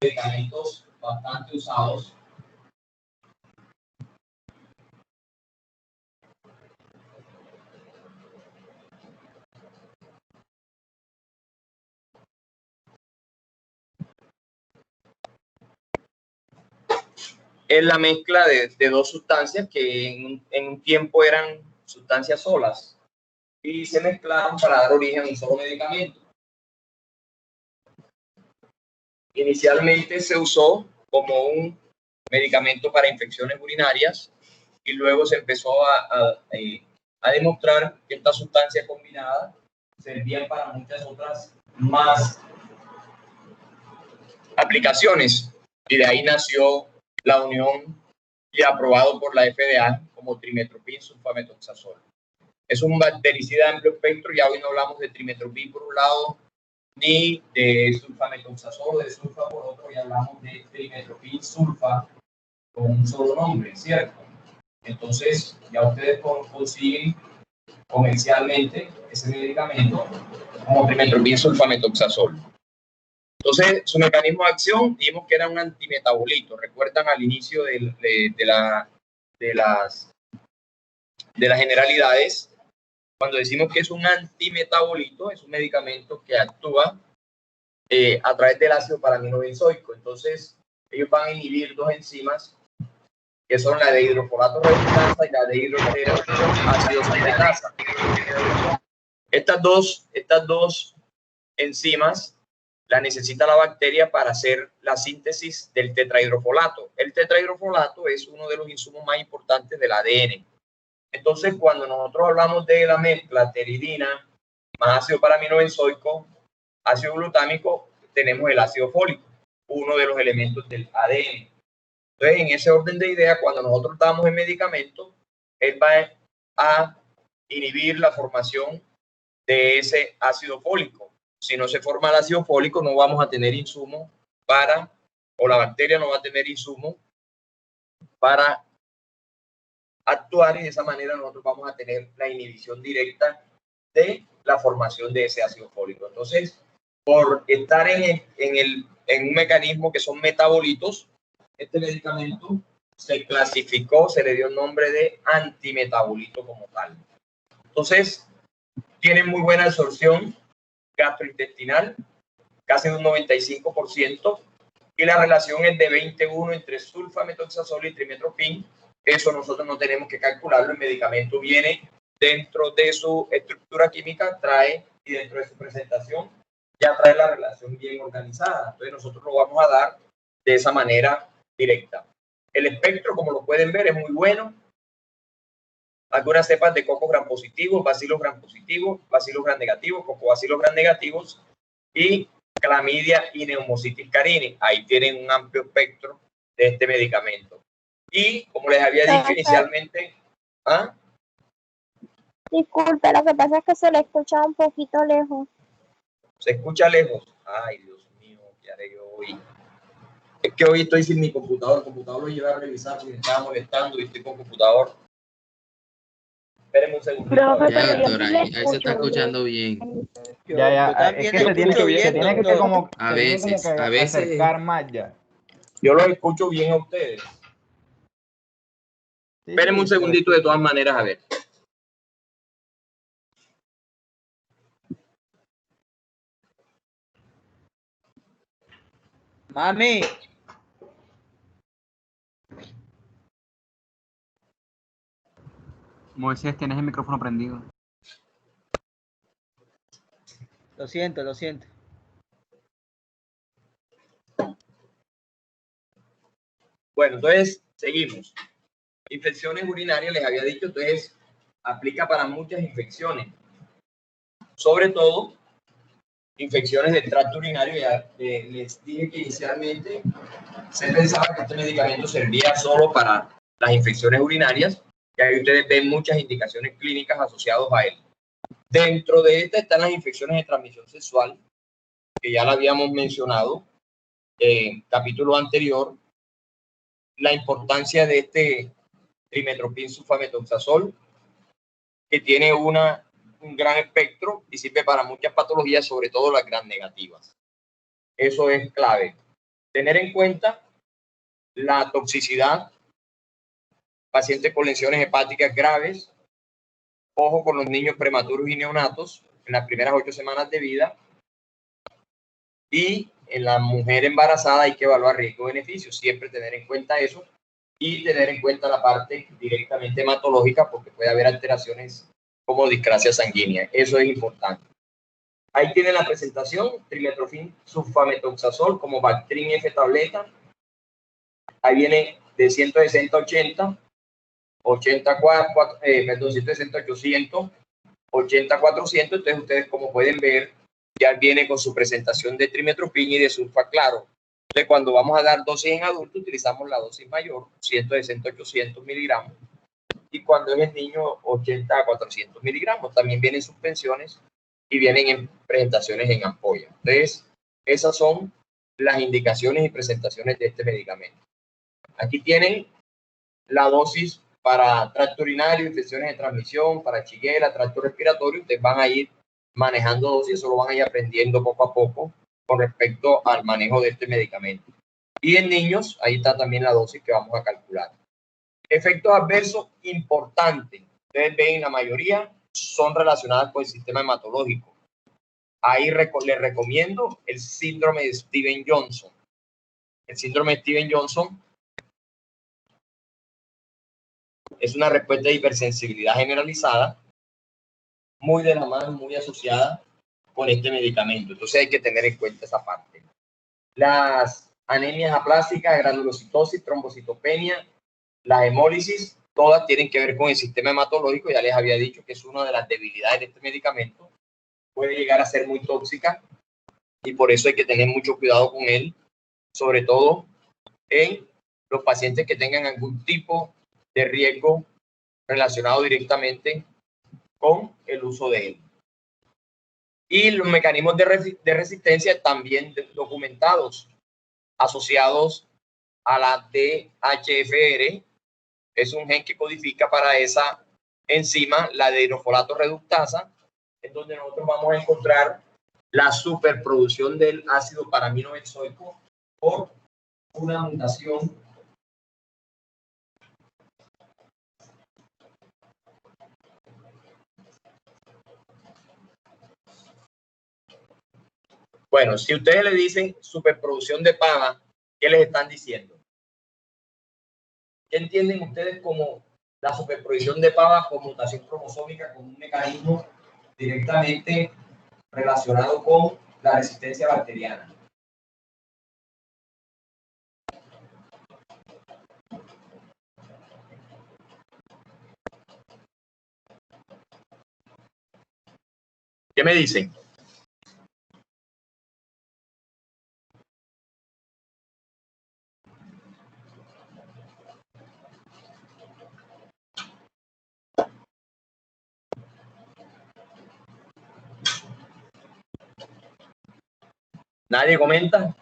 medicamentos bastante usados. Es la mezcla de dos sustancias que en un tiempo eran sustancias solas y se mezclaron para dar origen a un solo medicamento. Inicialmente se usó como un medicamento para infecciones urinarias y luego se empezó a demostrar que esta sustancia combinada servía para muchas otras más aplicaciones, y de ahí nació la unión y aprobado por la FDA como trimetoprim sulfamethoxazol. Es un bactericida de amplio espectro. Ya hoy no hablamos de trimetoprim por un lado, ni de sulfamethoxazol o de sulfa por otro, ya hablamos de trimetoprim sulfa con un solo nombre, ¿cierto? Entonces, ya ustedes consiguen comercialmente ese medicamento como trimetoprim sulfamethoxazol. Entonces, su mecanismo de acción, dijimos que era un antimetabolito. Recuerdan al inicio de las generalidades, cuando decimos que es un antimetabolito, es un medicamento que actúa a través del ácido paraminobenzoico. Entonces, ellos van a inhibir dos enzimas que son la de hidrofolato reductasa y la de hidrogenasácido sintetasa. Estas dos enzimas la necesita la bacteria para hacer la síntesis del tetrahidrofolato. El tetrahidrofolato es uno de los insumos más importantes del ADN. Entonces, cuando nosotros hablamos de la mezcla pteridina más ácido paraminobenzoico, ácido glutámico, tenemos el ácido fólico, uno de los elementos del ADN. Entonces, en ese orden de ideas, cuando nosotros damos el medicamento, él va a inhibir la formación de ese ácido fólico. Si no se forma el ácido fólico, no vamos a tener insumo o la bacteria no va a tener insumo para actuar, y de esa manera nosotros vamos a tener la inhibición directa de la formación de ese ácido fólico. Entonces, por estar en un mecanismo que son metabolitos, este medicamento se clasificó, se le dio el nombre de antimetabolito como tal. Entonces, tiene muy buena absorción gastrointestinal, casi un 95%, y la relación es de 20:1 entre sulfamethoxazol y trimetoprim. Eso nosotros no tenemos que calcularlo, el medicamento viene dentro de su estructura química, y dentro de su presentación ya trae la relación bien organizada. Entonces nosotros lo vamos a dar de esa manera directa. El espectro, como lo pueden ver, es muy bueno. Algunas cepas de coco gram positivos, bacilos gram positivos, bacilos gram negativos, cocobacilos gram negativos y clamidia y Pneumocystis carini. Ahí tienen un amplio espectro de este medicamento. Y como les había dicho inicialmente, disculpe, lo que pasa es que se le escucha un poquito lejos. ¿Se escucha lejos? Ay, Dios mío, ¿qué haré yo hoy? Es que hoy estoy sin mi computador. El computador lo llevé a revisar porque me estaba molestando y estoy con computador. Espérenme un segundo. Ya, doctora, ahí se está escuchando bien. Es que se tiene que como a veces acercar más ya. Yo los escucho bien a ustedes. Sí, espérenme un segundito de todas maneras, a ver. Mami. Moisés, tienes el micrófono prendido. Lo siento. Bueno, entonces seguimos. Infecciones urinarias, les había dicho, entonces aplica para muchas infecciones. Sobre todo, infecciones del tracto urinario. Ya les dije que inicialmente se pensaba que este medicamento servía solo para las infecciones urinarias, y ahí ustedes ven muchas indicaciones clínicas asociadas a él. Dentro de esta están las infecciones de transmisión sexual, que ya la habíamos mencionado en capítulo anterior, la importancia de este trimetoprim sulfamethoxazol, que tiene un gran espectro y sirve para muchas patologías, sobre todo las gram negativas. Eso es clave. Tener en cuenta la toxicidad, pacientes con lesiones hepáticas graves, ojo con los niños prematuros y neonatos en las primeras 8 semanas de vida, y en la mujer embarazada hay que evaluar riesgo-beneficio, siempre tener en cuenta eso y tener en cuenta la parte directamente hematológica porque puede haber alteraciones como discrasia sanguínea, eso es importante. Ahí tienen la presentación, trimetrofin sulfametoxazol como Bactrim F tableta. Ahí viene de 160 a 80, 160 a 800, 80 a 400. Entonces ustedes, como pueden ver, ya viene con su presentación de trimetropin y de sulfa claro. Entonces cuando vamos a dar dosis en adulto utilizamos la dosis mayor, 160 a 800 miligramos. Y cuando es el niño, 80 a 400 miligramos. También vienen suspensiones y vienen en presentaciones en ampolla. Entonces, esas son las indicaciones y presentaciones de este medicamento. Aquí tienen la dosis para tracto urinario, infecciones de transmisión, para shigella, tracto respiratorio. Ustedes van a ir manejando dosis, eso lo van a ir aprendiendo poco a poco con respecto al manejo de este medicamento. Y en niños, ahí está también la dosis que vamos a calcular. Efectos adversos importantes. Ustedes ven, la mayoría son relacionadas con el sistema hematológico. Ahí les recomiendo el síndrome de Stevens-Johnson. El síndrome de Stevens-Johnson es una respuesta de hipersensibilidad generalizada, muy de la mano, muy asociada con este medicamento. Entonces hay que tener en cuenta esa parte. Las anemias aplásticas, granulocitosis, trombocitopenia, la hemólisis, todas tienen que ver con el sistema hematológico. Ya les había dicho que es una de las debilidades de este medicamento. Puede llegar a ser muy tóxica y por eso hay que tener mucho cuidado con él, sobre todo en los pacientes que tengan algún tipo de riesgo relacionado directamente con el uso de él. Y los mecanismos de resistencia también documentados, asociados a la DHFR, es un gen que codifica para esa enzima, la de hidrofolato reductasa, en donde nosotros vamos a encontrar la superproducción del ácido paraminobenzoico por una mutación Bueno, si ustedes le dicen superproducción de PAMA, ¿qué les están diciendo? ¿Qué entienden ustedes como la superproducción de PAMA con mutación cromosómica, con un mecanismo directamente relacionado con la resistencia bacteriana? ¿Qué me dicen? ¿Nadie comenta?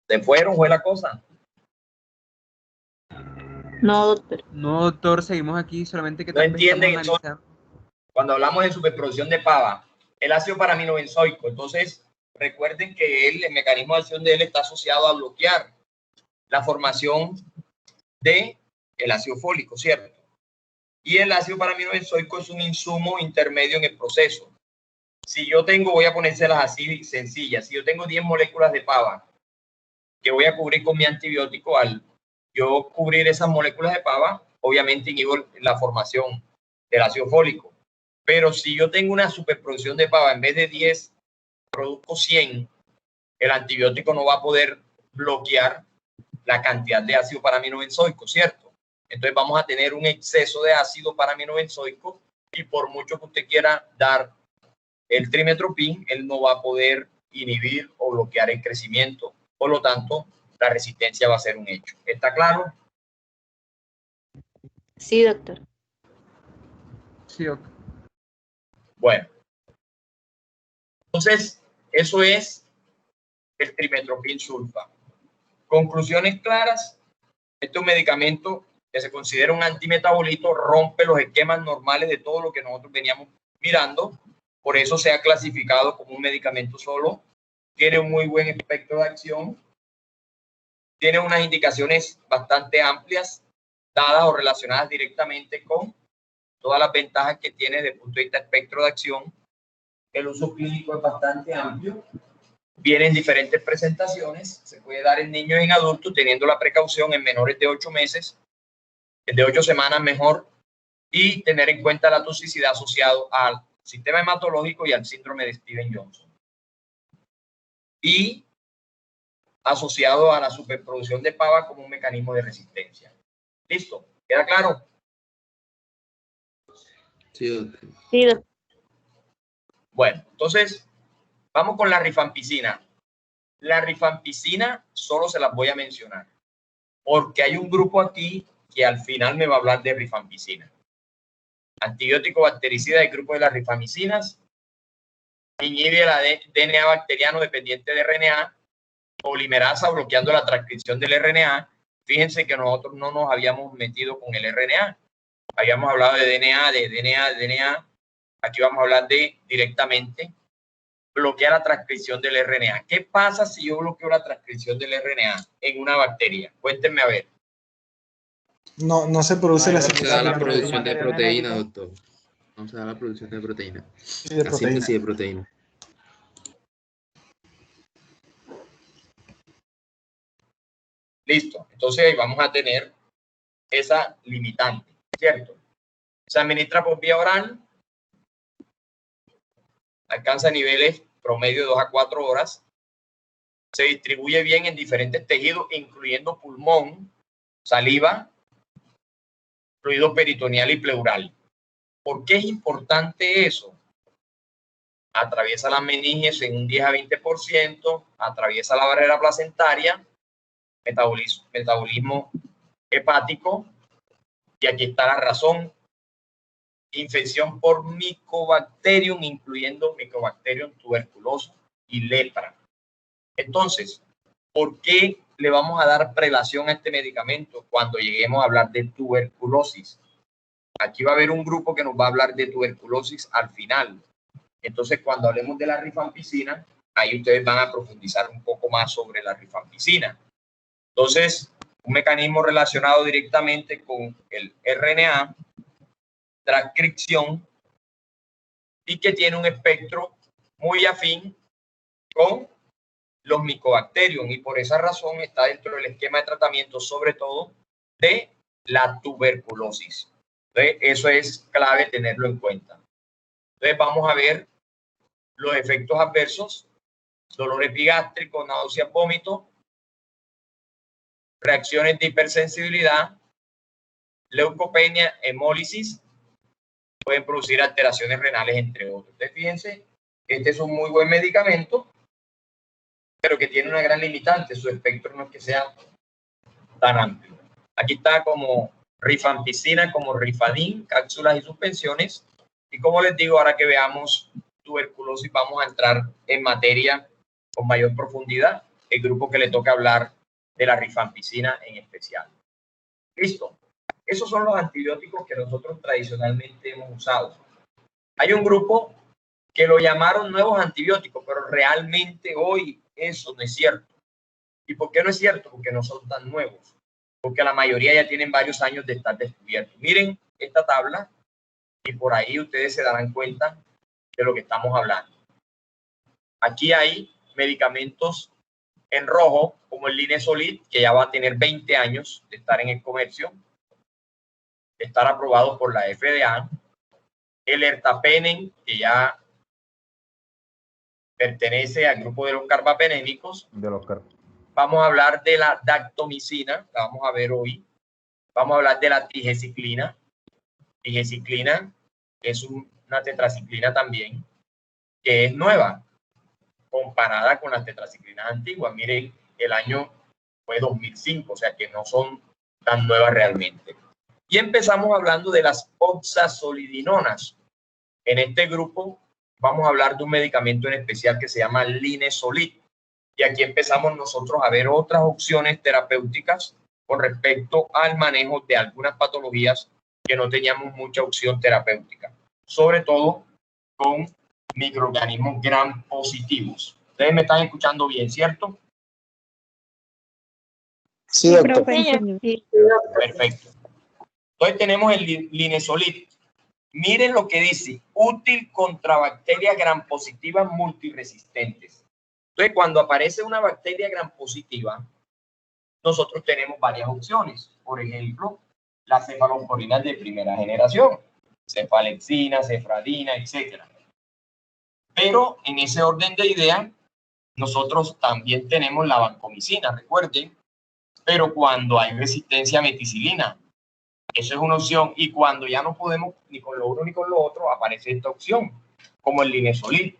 ¿Se fueron? ¿Fue la cosa? No, doctor. No, doctor, seguimos aquí, solamente que No tal vez estamos entienden analizando. cuando hablamos de superproducción de PABA, el ácido paraminobenzoico. Entonces, recuerden que el mecanismo de acción de él está asociado a bloquear la formación de el ácido fólico, ¿cierto? Y el ácido paraminobenzoico es un insumo intermedio en el proceso. Si yo tengo, voy a ponérselas así sencillas, si yo tengo 10 moléculas de PABA que voy a cubrir con mi antibiótico, al yo cubrir esas moléculas de PABA, obviamente inhibo la formación del ácido fólico. Pero si yo tengo una superproducción de PABA, en vez de 10, produzco 100, el antibiótico no va a poder bloquear la cantidad de ácido paraminobenzoico, ¿cierto? Entonces vamos a tener un exceso de ácido paraminobenzoico y por mucho que usted quiera dar el trimetropin, él no va a poder inhibir o bloquear el crecimiento. Por lo tanto, la resistencia va a ser un hecho. ¿Está claro? Sí, doctor. Sí, doctor. Bueno. Entonces, eso es el trimestoprim sulfa. Conclusiones claras: este es un medicamento que se considera un antimetabolito, rompe los esquemas normales de todo lo que nosotros veníamos mirando, por eso se ha clasificado como un medicamento solo, tiene un muy buen espectro de acción, tiene unas indicaciones bastante amplias, dadas o relacionadas directamente con todas las ventajas que tiene desde el punto de vista de espectro de acción. El uso clínico es bastante amplio, viene en diferentes presentaciones, se puede dar en niños y en adultos, teniendo la precaución en menores de 8 meses, de 8 semanas mejor, y tener en cuenta la toxicidad asociado al sistema hematológico y al síndrome de Stevens-Johnson. Y asociado a la superproducción de pava como un mecanismo de resistencia. ¿Listo? ¿Queda claro? Sí, doctor. Sí, doctor. Bueno, entonces vamos con la rifampicina. La rifampicina solo se las voy a mencionar porque hay un grupo aquí que al final me va a hablar de rifampicina. Antibiótico bactericida del grupo de las rifamicinas, inhibe la DNA bacteriano dependiente de RNA, polimerasa bloqueando la transcripción del RNA. Fíjense que nosotros no nos habíamos metido con el RNA. Habíamos hablado de DNA. Aquí vamos a hablar de directamente bloquear la transcripción del RNA. ¿Qué pasa si yo bloqueo la transcripción del RNA en una bacteria? Cuéntenme a ver. No se produce No se da la producción de proteína, doctor. No se da la producción de proteína. Sí, de La proteína. síntesis de proteína. Listo. Entonces ahí vamos a tener esa limitante, ¿cierto? Se administra por vía oral, alcanza niveles promedio de 2 a 4 horas, se distribuye bien en diferentes tejidos, incluyendo pulmón, saliva, fluido peritoneal y pleural. ¿Por qué es importante eso? Atraviesa las meninges en un 10 a 20%, atraviesa la barrera placentaria, metabolismo hepático, y aquí está la razón: infección por Mycobacterium, incluyendo Mycobacterium tuberculosis y lepra. Entonces, ¿por qué le vamos a dar prelación a este medicamento cuando lleguemos a hablar de tuberculosis? Aquí va a haber un grupo que nos va a hablar de tuberculosis al final. Entonces, cuando hablemos de la rifampicina, ahí ustedes van a profundizar un poco más sobre la rifampicina. Entonces, un mecanismo relacionado directamente con el RNA, transcripción, y que tiene un espectro muy afín con los Mycobacterium, y por esa razón está dentro del esquema de tratamiento, sobre todo de la tuberculosis. Entonces, eso es clave tenerlo en cuenta. Entonces, vamos a ver los efectos adversos: dolor epigástrico, náuseas, vómito, reacciones de hipersensibilidad, leucopenia, hemólisis, pueden producir alteraciones renales, entre otros. Entonces, fíjense, este es un muy buen medicamento, pero que tiene una gran limitante: su espectro no es que sea tan amplio. Aquí está como rifampicina, como rifadin, cápsulas y suspensiones. Y como les digo, ahora que veamos tuberculosis, vamos a entrar en materia con mayor profundidad, el grupo que le toca hablar de la rifampicina en especial. Listo. Esos son los antibióticos que nosotros tradicionalmente hemos usado. Hay un grupo que lo llamaron nuevos antibióticos, pero realmente hoy eso no es cierto. ¿Y por qué no es cierto? Porque no son tan nuevos, porque la mayoría ya tienen varios años de estar descubiertos. Miren esta tabla y por ahí ustedes se darán cuenta de lo que estamos hablando. Aquí hay medicamentos en rojo, como el Linezolid, que ya va a tener 20 años de estar en el comercio, de estar aprobado por la FDA. El ertapenem, que ya pertenece al grupo de los carbapenémicos. Vamos a hablar de la dactomicina, la vamos a ver hoy. Vamos a hablar de la tigeciclina. Tigeciclina es una tetraciclina también, que es nueva comparada con las tetraciclinas antiguas. Miren, el año fue 2005, o sea que no son tan nuevas realmente. Y empezamos hablando de las oxazolidinonas. En este grupo vamos a hablar de un medicamento en especial que se llama Linezolid, Y aquí empezamos nosotros a ver otras opciones terapéuticas con respecto al manejo de algunas patologías que no teníamos mucha opción terapéutica, sobre todo con microorganismos gram positivos. Ustedes me están escuchando bien, ¿cierto? Sí, doctor. Sí. Perfecto. Entonces tenemos el linezolid. Miren lo que dice, útil contra bacterias gram positivas multiresistentes. Entonces, cuando aparece una bacteria gram positiva, nosotros tenemos varias opciones. Por ejemplo, las cefalosporinas de primera generación, cefalexina, cefradina, etc. Pero en ese orden de ideas, nosotros también tenemos la vancomicina, recuerden, pero cuando hay resistencia a meticilina, eso es una opción, y cuando ya no podemos ni con lo uno ni con lo otro, aparece esta opción, como el linezolid,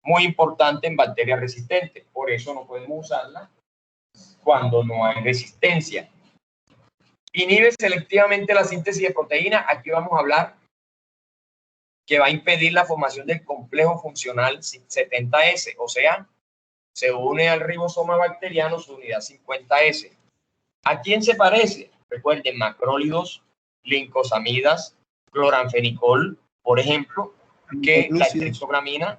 muy importante en bacterias resistentes, por eso no podemos usarla cuando no hay resistencia. Inhibe selectivamente la síntesis de proteínas. Aquí vamos a hablar que va a impedir la formación del complejo funcional 70S, o sea, se une al ribosoma bacteriano su unidad 50S. ¿A quién se parece? Recuerden, macrólidos, lincosamidas, cloranfenicol, por ejemplo, que la estreptogramina,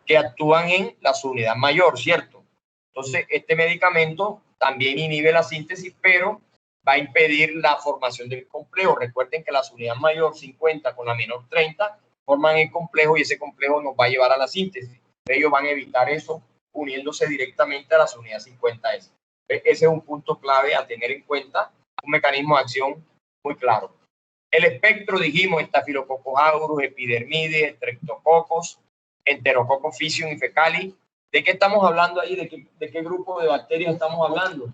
que actúan en la subunidad mayor, ¿cierto? Entonces, este medicamento también inhibe la síntesis, pero va a impedir la formación del complejo. Recuerden que la subunidad mayor 50 con la menor 30 forman el complejo y ese complejo nos va a llevar a la síntesis. Ellos van a evitar eso uniéndose directamente a la subunidad 50S. Ese es un punto clave a tener en cuenta, un mecanismo de acción muy claro. El espectro, dijimos, Staphylococcus aureus, epidermides, streptococos, enterococcus faecium y fecali. ¿De qué estamos hablando ahí? ¿De qué grupo de bacterias estamos hablando?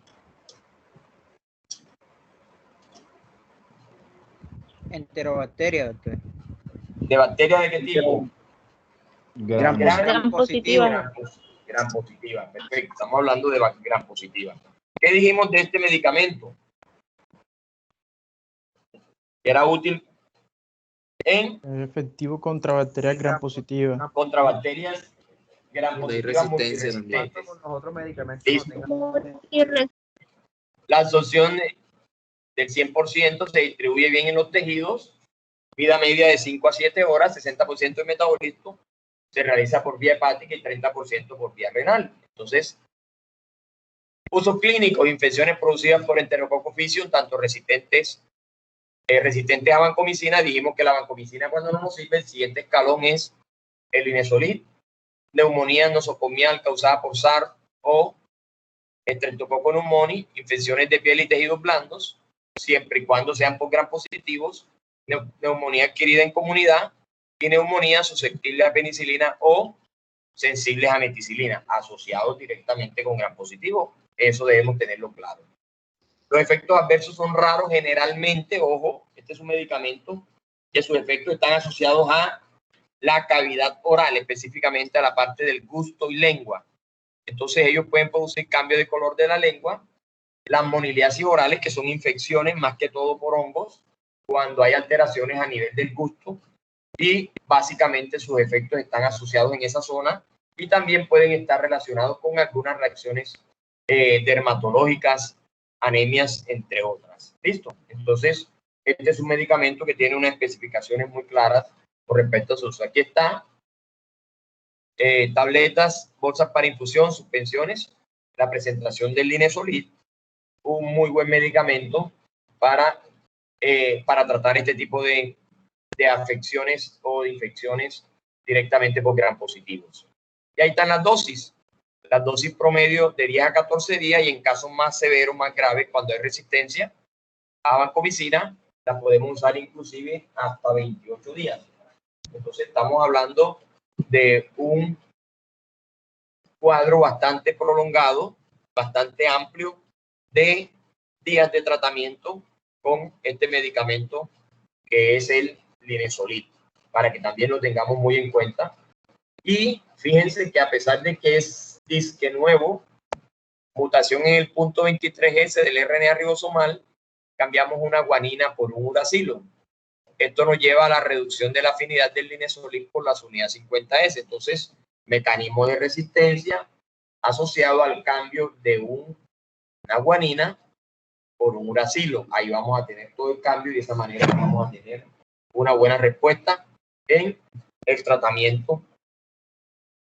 Enterobacteria, doctor. ¿De bacterias de qué tipo? Gram positivo. Gram positiva, perfecto. Estamos hablando de gram positiva. ¿Qué dijimos de este medicamento? Era útil en... Es efectivo contra bacterias gram positivas. Contra bacterias gram Donde hay positivas resistencia también. multiresistentes. Con los otros medicamentos Listo. no tengan- La absorción del 100% se distribuye bien en los tejidos, vida media de 5 a 7 horas, 60% de metabolismo se realiza por vía hepática y 30% por vía renal. Entonces, usos clínicos, infecciones producidas por Enterococcus faecium, tanto resistentes a vancomicina. Dijimos que la vancomicina cuando no nos sirve, el siguiente escalón es el linezolid, neumonía nosocomial causada por SARS o Streptococcus pneumoniae, infecciones de piel y tejidos blandos, siempre y cuando sean por gram positivos, neumonía adquirida en comunidad y neumonía susceptible a penicilina o sensibles a meticilina, asociados directamente con gram positivo. Eso debemos tenerlo claro. Los efectos adversos son raros generalmente, ojo, este es un medicamento que sus efectos están asociados a la cavidad oral, específicamente a la parte del gusto y lengua. Entonces ellos pueden producir cambio de color de la lengua, las moniliasis orales, que son infecciones más que todo por hongos, cuando hay alteraciones a nivel del gusto, y básicamente sus efectos están asociados en esa zona y también pueden estar relacionados con algunas reacciones dermatológicas, anemias, entre otras. ¿Listo? Entonces, este es un medicamento que tiene unas especificaciones muy claras con respecto a su uso. Aquí está, tabletas, bolsas para infusión, suspensiones, la presentación del linezolid, un muy buen medicamento para tratar este tipo de afecciones o de infecciones directamente por gram positivos. Y ahí están las dosis promedio de 10 a 14 días y en casos más severos, más graves, cuando hay resistencia a vancomicina, la podemos usar inclusive hasta 28 días. Entonces estamos hablando de un cuadro bastante prolongado, bastante amplio de días de tratamiento con este medicamento que es el linezolid, para que también lo tengamos muy en cuenta. Y fíjense que a pesar de que es disque nuevo, mutación en el punto 23S del RNA ribosomal, cambiamos una guanina por un uracilo. Esto nos lleva a la reducción de la afinidad del linezolid por la unidad 50S. Entonces, mecanismo de resistencia, asociado al cambio de una guanina por un uracilo. Ahí vamos a tener todo el cambio y de esa manera vamos a tener una buena respuesta en el tratamiento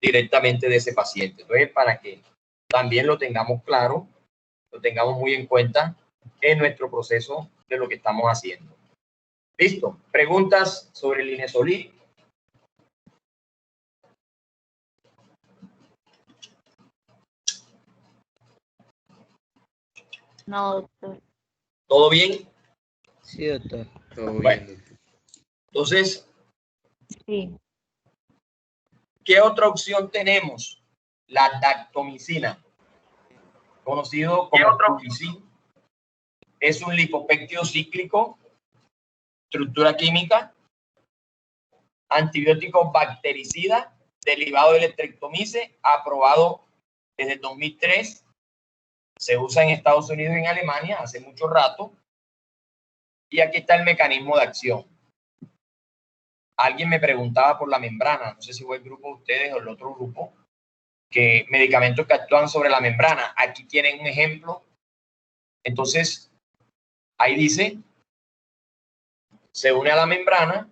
directamente de ese paciente. Entonces, para que también lo tengamos claro, lo tengamos muy en cuenta en nuestro proceso de lo que estamos haciendo. ¿Listo? ¿Preguntas sobre el Linezolid? No, doctor. ¿Todo bien? Sí, doctor. Todo bien, Bueno. doctor. Entonces, Sí. ¿qué otra opción tenemos? La dactomicina, conocido como Cubicin. Es un lipopéptido cíclico, estructura química, antibiótico bactericida, derivado del estreptomice, aprobado desde el 2003. Se usa en Estados Unidos y en Alemania hace mucho rato. Y aquí está el mecanismo de acción. Alguien me preguntaba por la membrana, no sé si fue el grupo de ustedes o el otro grupo, que medicamentos que actúan sobre la membrana. Aquí tienen un ejemplo. Entonces, ahí dice, se une a la membrana,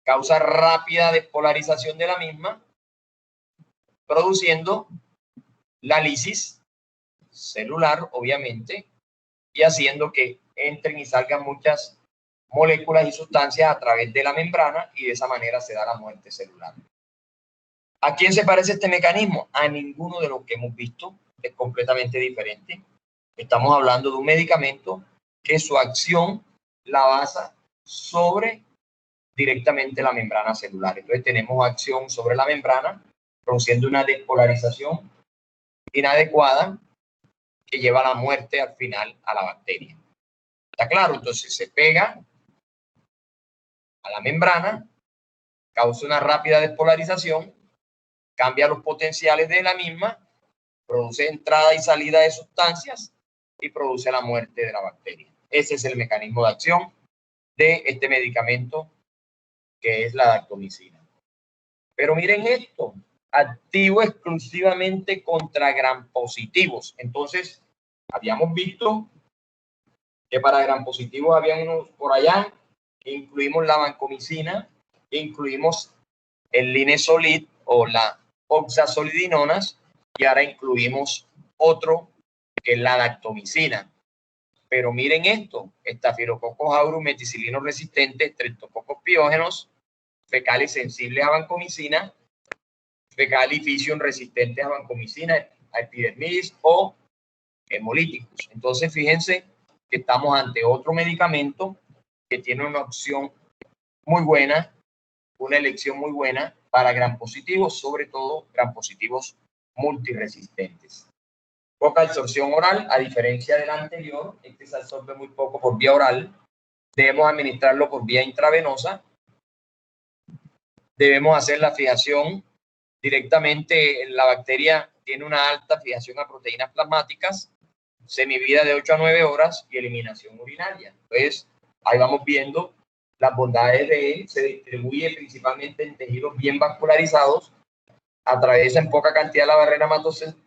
causa rápida despolarización de la misma, produciendo la lisis celular, obviamente, y haciendo que entren y salgan muchas moléculas y sustancias a través de la membrana y de esa manera se da la muerte celular. ¿A quién se parece este mecanismo? A ninguno de los que hemos visto, es completamente diferente. Estamos hablando de un medicamento que su acción la basa sobre directamente la membrana celular. Entonces tenemos acción sobre la membrana, produciendo una despolarización inadecuada que lleva a la muerte al final a la bacteria. ¿Está claro? Entonces se pega a la membrana, causa una rápida despolarización, cambia los potenciales de la misma, produce entrada y salida de sustancias y produce la muerte de la bacteria. Ese es el mecanismo de acción de este medicamento que es la dactomicina. Pero miren esto, activo exclusivamente contra gram positivos. Entonces, habíamos visto que para gram positivos había unos por allá, incluimos la vancomicina, incluimos el Linezolid o la oxazolidinonas y ahora incluimos otro que es la dactomicina. Pero miren esto, Staphylococcus aureus meticilino resistente, Streptococcus piógenos, fecales sensibles a vancomicina, fecalificium resistentes a vancomicina, a epidermidis o hemolíticos. Entonces, fíjense que estamos ante otro medicamento que tiene una opción muy buena, una elección muy buena para gram positivos, sobre todo gram positivos multiresistentes. Poca absorción oral, a diferencia del anterior, este se absorbe muy poco por vía oral. Debemos administrarlo por vía intravenosa. Debemos hacer la fijación directamente. La bacteria tiene una alta fijación a proteínas plasmáticas, semivida de 8 a 9 horas y eliminación urinaria. Entonces, ahí vamos viendo las bondades de él. Se distribuye principalmente en tejidos bien vascularizados, atraviesa en poca cantidad la barrera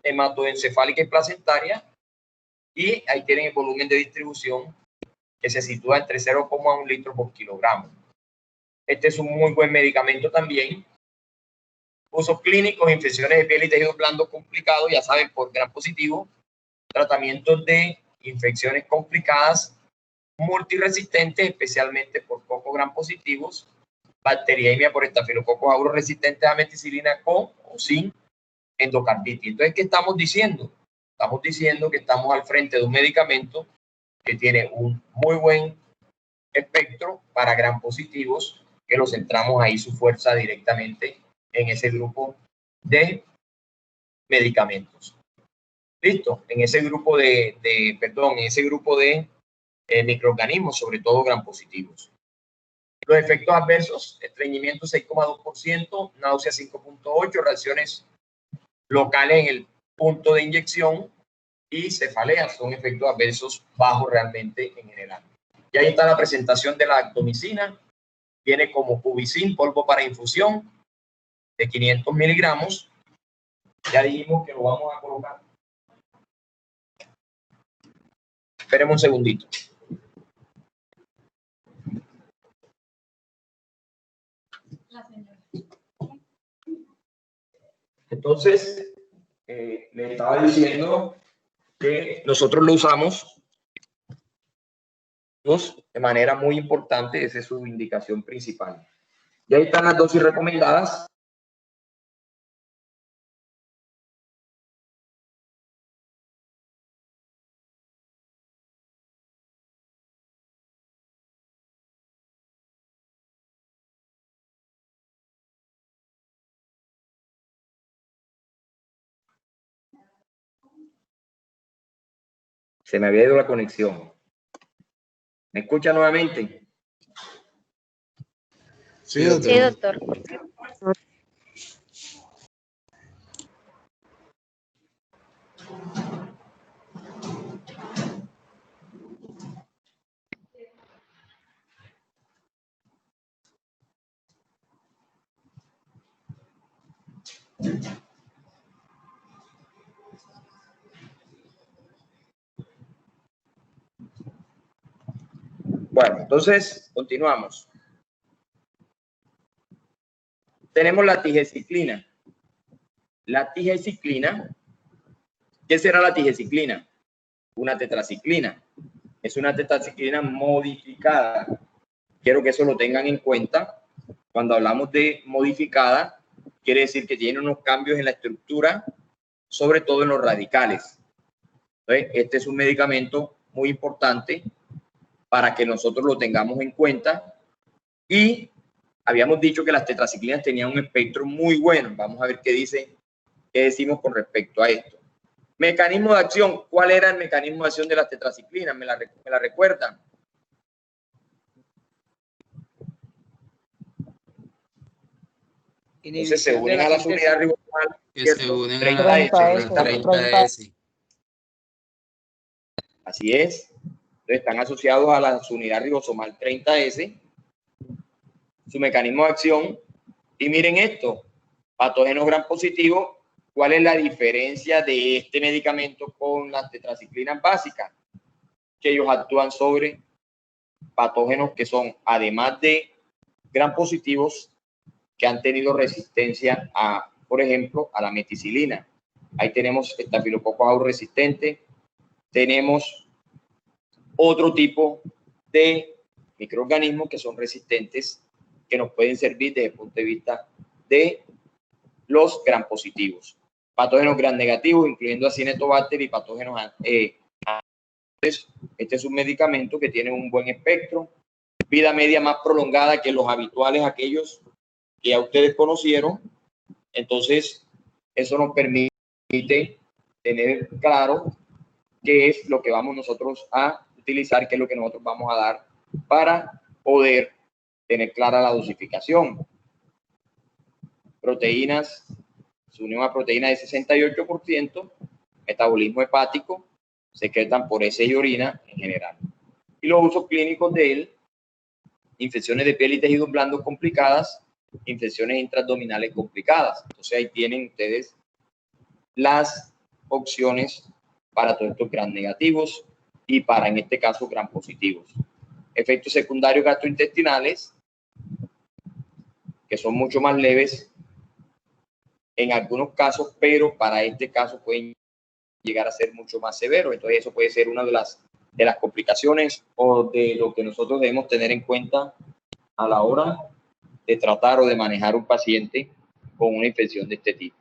hematoencefálica y placentaria, y ahí tienen el volumen de distribución que se sitúa entre 0,1 litro por kilogramo. Este es un muy buen medicamento también. Usos clínicos, infecciones de piel y tejidos blandos complicados, ya saben, por gram positivo, tratamientos de infecciones complicadas, multiresistentes, especialmente por coco gram positivos, bacteriemia por Staphylococcus aureus resistente a meticilina con o sin endocarditis. Entonces, ¿qué estamos diciendo? Estamos diciendo que estamos al frente de un medicamento que tiene un muy buen espectro para gram positivos, que lo centramos ahí su fuerza directamente en ese grupo de medicamentos. ¿Listo? En ese grupo en ese grupo de microorganismos, sobre todo gram positivos. Los efectos adversos: estreñimiento 6,2%, náusea 5,8%, reacciones locales en el punto de inyección y cefaleas. Son efectos adversos bajos realmente en general. Y ahí está la presentación de la dactomicina. Viene como Cubicin, polvo para infusión de 500 miligramos. Ya dijimos que lo vamos a colocar. Esperemos un segundito. Entonces, le estaba diciendo que nosotros lo usamos de manera muy importante, esa es su indicación principal. Y ahí están las dosis recomendadas. Se me había ido la conexión. ¿Me escucha nuevamente? Sí, doctor. Sí, doctor. Bueno, entonces continuamos. Tenemos la tigecyclina. La tigecyclina, ¿qué será la tigecyclina? Una tetraciclina. Es una tetraciclina modificada. Quiero que eso lo tengan en cuenta. Cuando hablamos de modificada, quiere decir que tiene unos cambios en la estructura, sobre todo en los radicales. Entonces, este es un medicamento muy importante para que nosotros lo tengamos en cuenta. Y habíamos dicho que las tetraciclinas tenían un espectro muy bueno. Vamos a ver qué decimos con respecto a esto. Mecanismo de acción. ¿Cuál era el mecanismo de acción de las tetraciclinas? ¿Me la recuerdan? Entonces se unen a las unidades ribosomales. Que se unen a 30S. la 30S. Así es. Entonces están asociados a la unidad ribosomal 30S. Su mecanismo de acción. Y miren esto. Patógenos gram positivos. ¿Cuál es la diferencia de este medicamento con las tetraciclinas básicas? Que ellos actúan sobre patógenos que son, además de gram positivos, que han tenido resistencia a, por ejemplo, a la meticilina. Ahí tenemos Staphylococcus aureus resistente, tenemos otro tipo de microorganismos que son resistentes, que nos pueden servir desde el punto de vista de los gram positivos. Patógenos gram negativos, incluyendo Acinetobacter y patógenos. Este es un medicamento que tiene un buen espectro, vida media más prolongada que los habituales, aquellos que ya ustedes conocieron. Entonces, eso nos permite tener claro qué es lo que vamos nosotros a utilizar, qué es lo que nosotros vamos a dar para poder tener clara la dosificación. Proteínas, su unión a proteína de 68%, metabolismo hepático, secretan por heces y orina en general. Y los usos clínicos de él: infecciones de piel y tejidos blandos complicadas, infecciones intraabdominales complicadas. Entonces ahí tienen ustedes las opciones para todos estos gram negativos y para, en este caso, gram positivos. Efectos secundarios gastrointestinales, que son mucho más leves en algunos casos, pero para este caso pueden llegar a ser mucho más severos. Entonces eso puede ser una de las complicaciones o de lo que nosotros debemos tener en cuenta a la hora de tratar o de manejar un paciente con una infección de este tipo.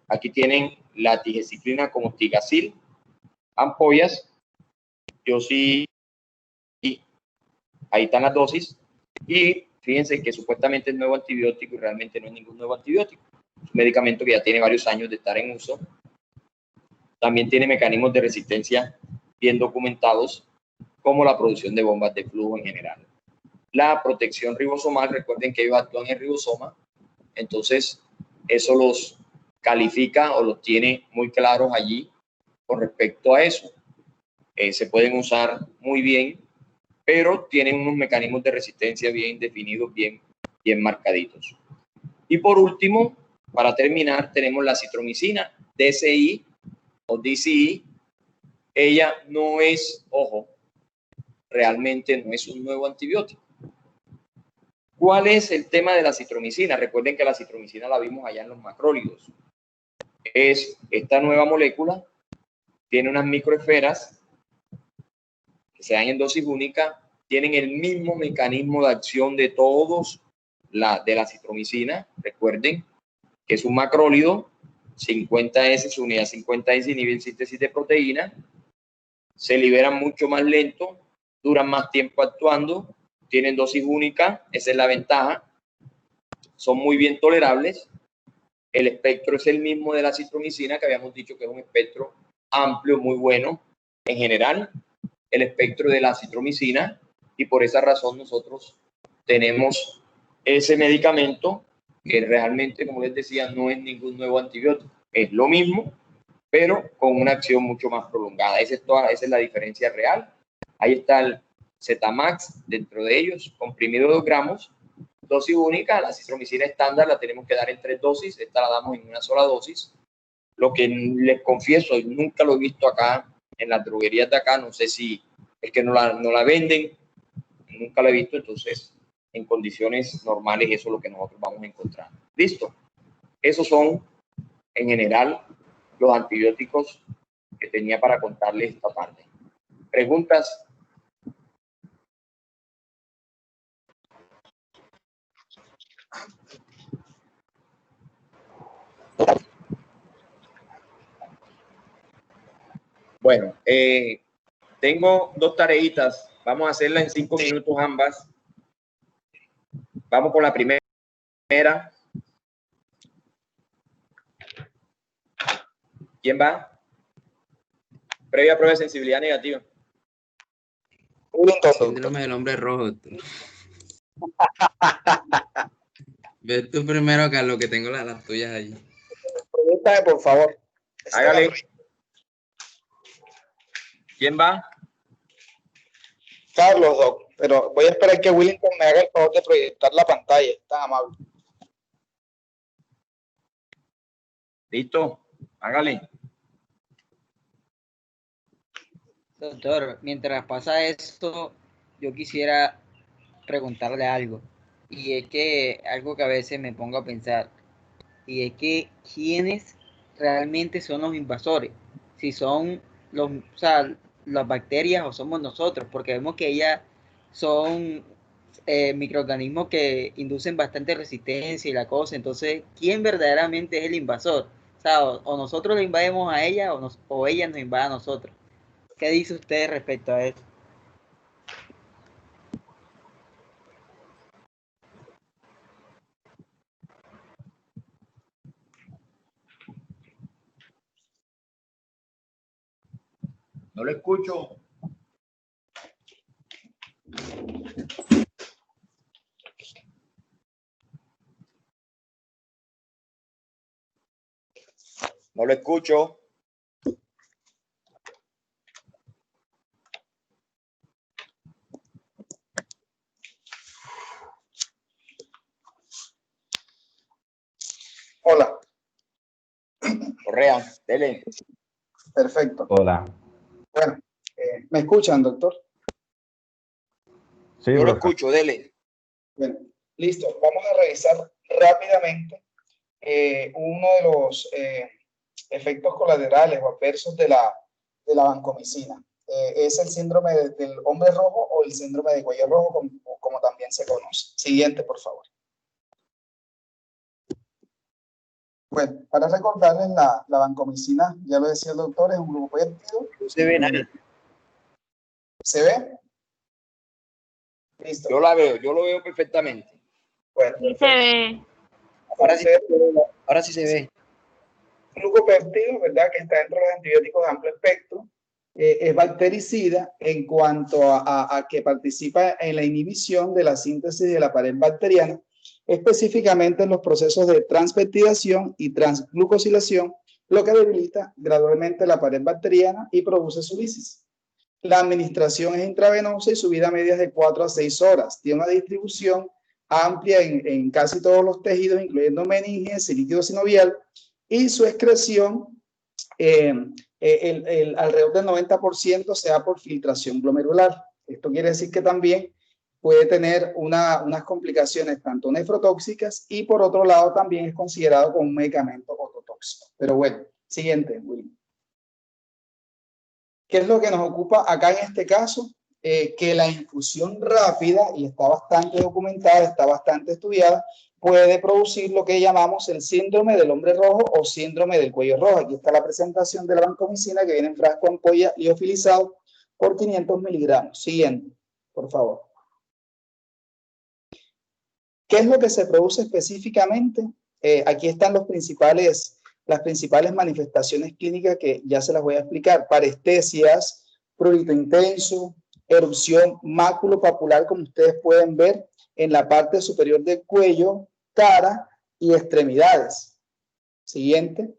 Aquí tienen la tigecyclina como Tigacil, ampollas. Yo sí, y ahí están las dosis. Y fíjense que supuestamente es nuevo antibiótico y realmente no es ningún nuevo antibiótico. Es un medicamento que ya tiene varios años de estar en uso. También tiene mecanismos de resistencia bien documentados, como la producción de bombas de flujo en general. La protección ribosomal, recuerden que ellos actúan en ribosoma, entonces eso los califica o los tiene muy claros allí con respecto a eso. Se pueden usar muy bien, pero tienen unos mecanismos de resistencia bien definidos, bien marcaditos. Y por último, Para terminar, tenemos la citromicina, DCI o DCI. Ella no es, ojo, realmente no es un nuevo antibiótico. ¿Cuál es el tema de la citromicina? Recuerden que la citromicina la vimos allá en los macrólidos. Es esta nueva molécula, tiene unas microesferas que se dan en dosis única, tienen el mismo mecanismo de acción de todos de la citromicina. Recuerden que es un macrólido, 50S, su unidad 50S inhibe síntesis de proteína, se liberan mucho más lento, duran más tiempo actuando, tienen dosis única, esa es la ventaja, son muy bien tolerables. El espectro es el mismo de la citromicina, que habíamos dicho que es un espectro amplio, muy bueno en general, el espectro de la citromicina, y por esa razón nosotros tenemos ese medicamento que realmente, como les decía, no es ningún nuevo antibiótico, es lo mismo, pero con una acción mucho más prolongada. Esa es la diferencia real. Ahí está el Zmax dentro de ellos, comprimido 2 gramos, dosis única. La citromicina estándar la tenemos que dar en 3 dosis, esta la damos en una sola dosis. Lo que les confieso, nunca lo he visto acá en las droguerías de acá, no sé si es que no la venden, nunca la he visto, entonces en condiciones normales eso es lo que nosotros vamos a encontrar. ¿Listo? Esos son en general los antibióticos que tenía para contarles esta parte. ¿Preguntas? Bueno, tengo 2 tareitas. Vamos a hacerlas en 5 minutos ambas. Vamos con la primera. ¿Quién va? Previa prueba de sensibilidad negativa. Síndrome del hombre rojo, doctor. Ve tú primero, Carlos, que tengo las tuyas allí. Pregúntame, por favor. Hágale. ¿Quién va? Carlos, Doc, pero voy a esperar que Willington me haga el favor de proyectar la pantalla. Tan amable. Listo. Hágale. Doctor, mientras pasa esto, yo quisiera preguntarle algo. Y es que algo que a veces me pongo a pensar. Y es que ¿quiénes realmente son los invasores? Si son las bacterias o somos nosotros, porque vemos que ellas son microorganismos que inducen bastante resistencia y la cosa. Entonces, ¿quién verdaderamente es el invasor? O sea, o nosotros le invadimos a ella o ella nos invade a nosotros. ¿Qué dice usted respecto a esto? No lo escucho. No lo escucho. Hola. Correa, dele. Perfecto. Hola. Bueno, ¿me escuchan, doctor? Sí, Yo lo profe. escucho, dele. Bueno, listo. Vamos a revisar rápidamente uno de los efectos colaterales o adversos de la vancomicina. Es el síndrome del hombre rojo o el síndrome de cuello rojo, como también se conoce. Siguiente, por favor. Bueno, para recordarles, la vancomicina, ya lo decía el doctor, es un grupo péptido. No se ve nada. ¿Se ve? Listo. Yo lo veo perfectamente. Bueno, Sí se ve. Ahora sí se ve. Glucopéptido, ¿verdad? Que está dentro de los antibióticos de amplio espectro. Es bactericida en cuanto a que participa en la inhibición de la síntesis de la pared bacteriana, específicamente en los procesos de transpeptidación y transglucosilación, lo que debilita gradualmente la pared bacteriana y produce su lisis. La administración es intravenosa y su vida media es de 4 a 6 horas. Tiene una distribución amplia en casi todos los tejidos, incluyendo meninges y líquido sinovial, y su excreción alrededor del 90% se da por filtración glomerular. Esto quiere decir que también puede tener unas complicaciones tanto nefrotóxicas y por otro lado también es considerado como un medicamento ototóxico. Pero bueno, siguiente, William. ¿Qué es lo que nos ocupa acá en este caso? Que la infusión rápida, y está bastante documentada, está bastante estudiada, puede producir lo que llamamos el síndrome del hombre rojo o síndrome del cuello rojo. Aquí está la presentación de la vancomicina que viene en frasco ampolla liofilizado por 500 miligramos. Siguiente, por favor. ¿Qué es lo que se produce específicamente? Aquí están las principales manifestaciones clínicas que ya se las voy a explicar. Parestesias, prurito intenso, erupción maculopapular, como ustedes pueden ver en la parte superior del cuello, cara y extremidades. Siguiente.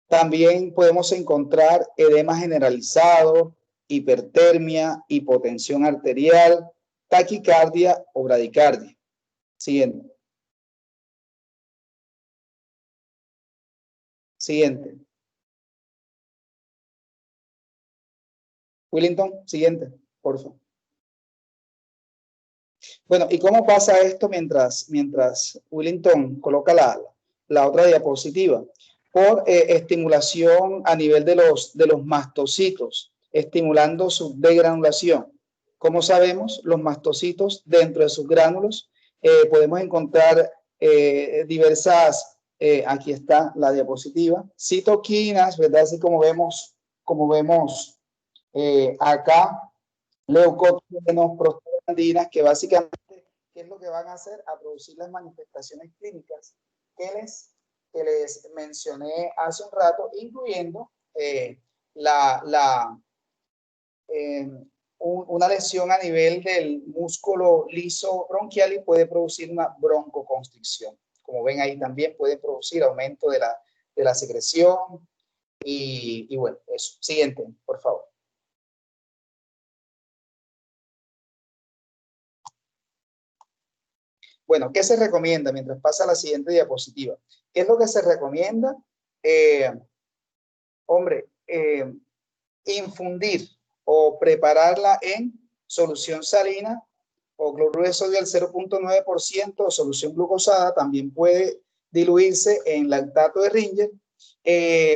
También podemos encontrar edema generalizado, hipertermia, hipotensión arterial, taquicardia o bradicardia. Siguiente. Siguiente. Willington, siguiente, por favor. Bueno, ¿y cómo pasa esto mientras Willington coloca la otra diapositiva? Por estimulación a nivel de los mastocitos, estimulando su degranulación. Como sabemos, los mastocitos dentro de sus gránulos podemos encontrar diversas, aquí está la diapositiva, citoquinas, ¿verdad? Así como vemos acá, leucótrienos, prostaglandinas, que básicamente, ¿qué es lo que van a hacer? A producir las manifestaciones clínicas que les mencioné hace un rato, incluyendo una lesión a nivel del músculo liso bronquial y puede producir una broncoconstricción. Como ven ahí también puede producir aumento de la secreción y bueno, eso. Siguiente, por favor. Bueno, ¿qué se recomienda? Mientras pasa la siguiente diapositiva. ¿Qué es lo que se recomienda? Infundir o prepararla en solución salina o cloruro de sodio al 0.9% o solución glucosada. También puede diluirse en lactato de Ringer,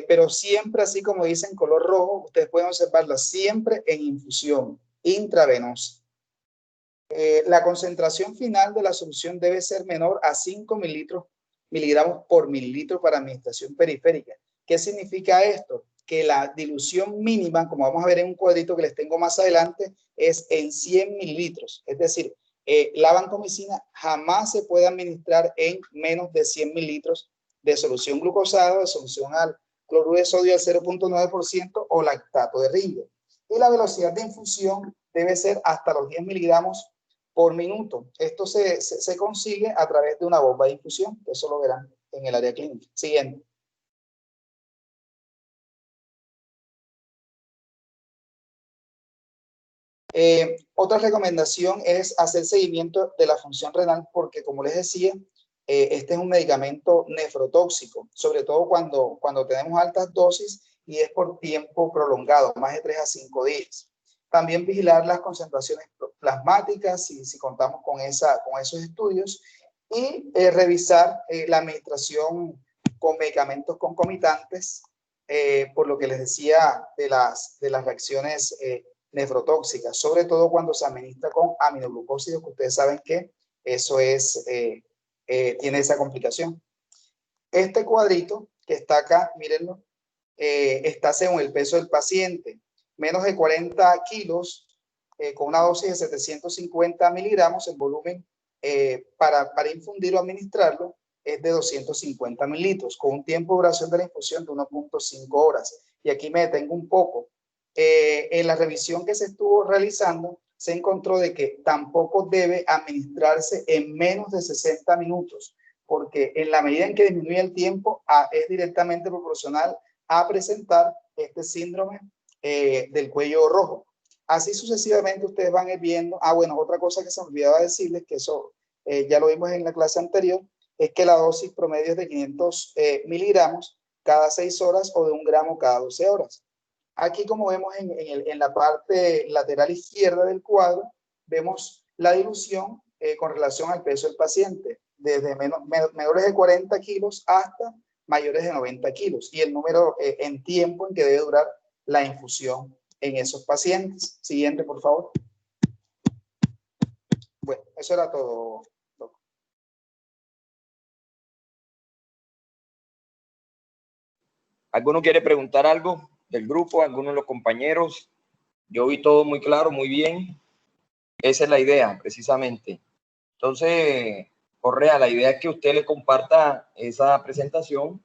pero siempre, así como dice en color rojo, ustedes pueden observarla siempre en infusión intravenosa. La concentración final de la solución debe ser menor a 5 miligramos por mililitro para administración periférica. ¿Qué significa esto? Que la dilución mínima, como vamos a ver en un cuadrito que les tengo más adelante, es en 100 mililitros. Es decir, la vancomicina jamás se puede administrar en menos de 100 mililitros de solución glucosada, de solución al cloruro de sodio al 0.9% o lactato de Ringer. Y la velocidad de infusión debe ser hasta los 10 miligramos por minuto. Esto se consigue a través de una bomba de infusión, que eso lo verán en el área clínica. Siguiente. Otra recomendación es hacer seguimiento de la función renal porque, como les decía, este es un medicamento nefrotóxico, sobre todo cuando tenemos altas dosis y es por tiempo prolongado, más de 3 a 5 días. También vigilar las concentraciones plasmáticas si contamos con esos estudios y revisar la administración con medicamentos concomitantes, por lo que les decía de las reacciones nefrotóxicas, sobre todo cuando se administra con aminoglucósidos, que ustedes saben que eso tiene esa complicación. Este cuadrito que está acá, mírenlo, está según el peso del paciente. Menos de 40 kilos, con una dosis de 750 miligramos, el volumen para infundir o administrarlo es de 250 mililitros, con un tiempo de duración de la infusión de 1.5 horas. Y aquí me detengo un poco. En la revisión que se estuvo realizando, se encontró de que tampoco debe administrarse en menos de 60 minutos, porque en la medida en que disminuye el tiempo, es directamente proporcional a presentar este síndrome del cuello rojo. Así sucesivamente ustedes van a ir viendo. Bueno, otra cosa que se me olvidaba decirles, que eso ya lo vimos en la clase anterior, es que la dosis promedio es de 500 miligramos cada 6 horas o de 1 gramo cada 12 horas. Aquí, como vemos en la parte lateral izquierda del cuadro, vemos la dilución con relación al peso del paciente, desde menores de 40 kilos hasta mayores de 90 kilos, y el número en tiempo en que debe durar la infusión en esos pacientes. Siguiente, por favor. Bueno, eso era todo. ¿Alguno quiere preguntar algo del grupo? ¿Alguno de los compañeros? Yo vi todo muy claro, muy bien. Esa es la idea, precisamente. Entonces, Correa, la idea es que usted le comparta esa presentación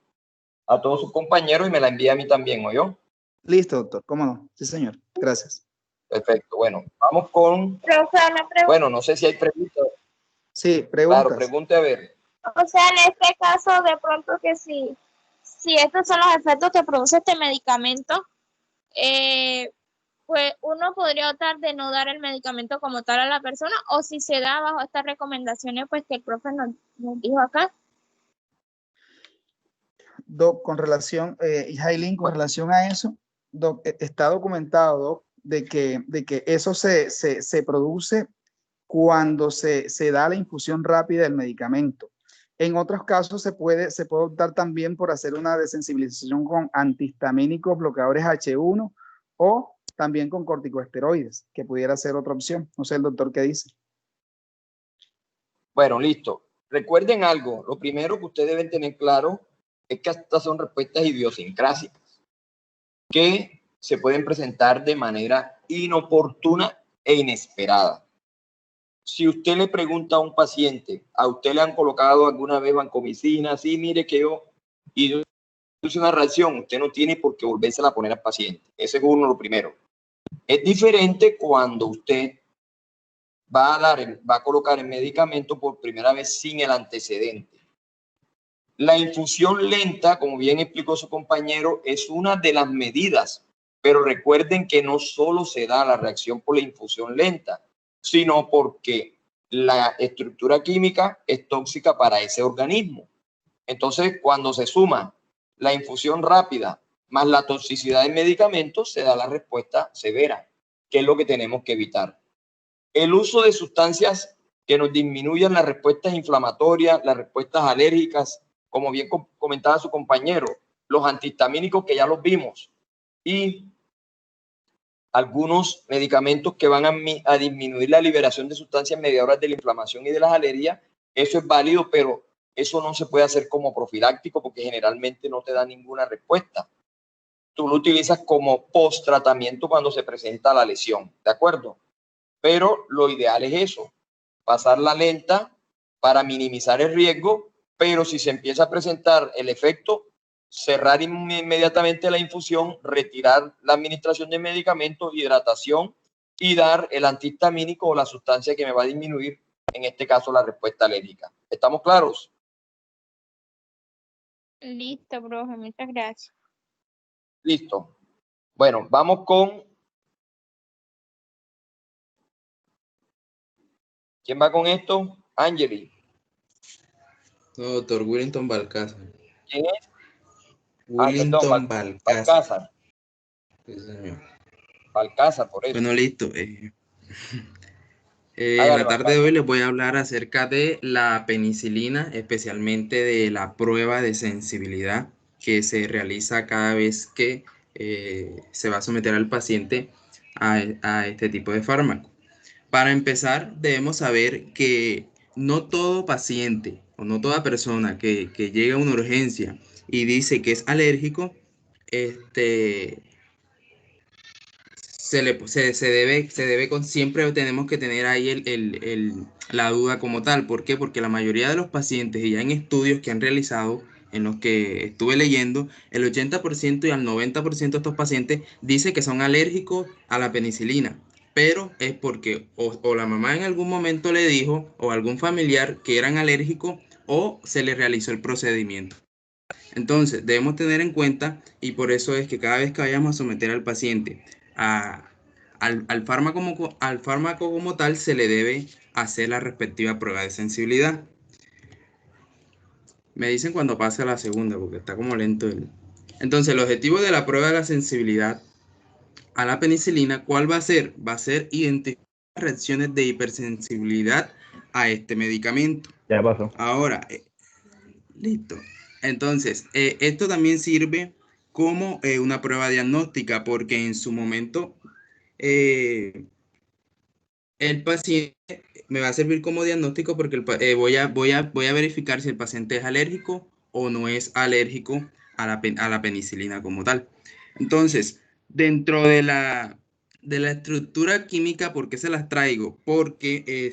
a todos sus compañeros y me la envía a mí también, ¿oyó? Listo, doctor. ¿Cómo no? Sí, señor. Gracias. Perfecto. Bueno, vamos con... Profe, una pregunta. Bueno, no sé si hay preguntas. Sí, preguntas. Claro, pregunte a ver. O sea, en este caso, de pronto que si estos son los efectos que produce este medicamento, pues uno podría optar de no dar el medicamento como tal a la persona, o si se da bajo estas recomendaciones pues que el profe nos dijo acá. Doc, con relación, Jailin, con relación a eso, Doc, está documentado, Doc, de que eso se produce cuando se da la infusión rápida del medicamento. En otros casos se puede optar también por hacer una desensibilización con antihistamínicos, bloqueadores H1 o también con corticosteroides, que pudiera ser otra opción. No sé el doctor qué dice. Bueno, listo. Recuerden algo. Lo primero que ustedes deben tener claro es que estas son respuestas idiosincrásicas que se pueden presentar de manera inoportuna e inesperada. Si usted le pregunta a un paciente, ¿a usted le han colocado alguna vez vancomicina? Sí, mire que yo, y es una reacción, usted no tiene por qué volvérsela a poner al paciente. Ese es lo primero. Es diferente cuando usted va a colocar el medicamento por primera vez sin el antecedente. La infusión lenta, como bien explicó su compañero, es una de las medidas, pero recuerden que no solo se da la reacción por la infusión lenta, sino porque la estructura química es tóxica para ese organismo. Entonces, cuando se suma la infusión rápida más la toxicidad del medicamento, se da la respuesta severa, que es lo que tenemos que evitar. El uso de sustancias que nos disminuyan las respuestas inflamatorias, las respuestas alérgicas, como bien comentaba su compañero, los antihistamínicos que ya los vimos, y algunos medicamentos que van a disminuir la liberación de sustancias mediadoras de la inflamación y de las alergias. Eso es válido, pero eso no se puede hacer como profiláctico porque generalmente no te da ninguna respuesta. Tú lo utilizas como post-tratamiento cuando se presenta la lesión, ¿de acuerdo? Pero lo ideal es eso, pasarla lenta para minimizar el riesgo, pero si se empieza a presentar el efecto, cerrar inmediatamente la infusión, retirar la administración de medicamentos, hidratación y dar el antihistamínico o la sustancia que me va a disminuir, en este caso, la respuesta alérgica. ¿Estamos claros? Listo, profe, muchas gracias. Listo. Bueno, vamos con... ¿Quién va con esto? Angeli. No, doctor Willington Balcázar. ¿Quién es? Willington Balcázar. Sí, señor. Balcázar, por eso. Bueno, listo. En la tarde de hoy les voy a hablar acerca de la penicilina, especialmente de la prueba de sensibilidad que se realiza cada vez que se va a someter al paciente a este tipo de fármaco. Para empezar, debemos saber que no todo paciente o no toda persona que llega a una urgencia y dice que es alérgico, siempre tenemos que tener ahí la duda como tal. ¿Por qué? Porque la mayoría de los pacientes, y ya en estudios que han realizado, en los que estuve leyendo, el 80% y al 90% de estos pacientes dice que son alérgicos a la penicilina, pero es porque o la mamá en algún momento le dijo, o algún familiar que eran alérgicos, o se le realizó el procedimiento. Entonces, debemos tener en cuenta, y por eso es que cada vez que vayamos a someter al paciente a Al fármaco como tal se le debe hacer la respectiva prueba de sensibilidad. Me dicen cuando pase a la segunda, porque está como lento el... Entonces, el objetivo de la prueba de la sensibilidad a la penicilina, ¿cuál va a ser? Va a ser identificar reacciones de hipersensibilidad a este medicamento. Ya pasó. Ahora, listo. Entonces, esto también sirve como una prueba diagnóstica, porque en su momento el paciente me va a servir como diagnóstico porque voy a verificar si el paciente es alérgico o no es alérgico a la penicilina como tal. Entonces, dentro de la estructura química, ¿por qué se las traigo? Porque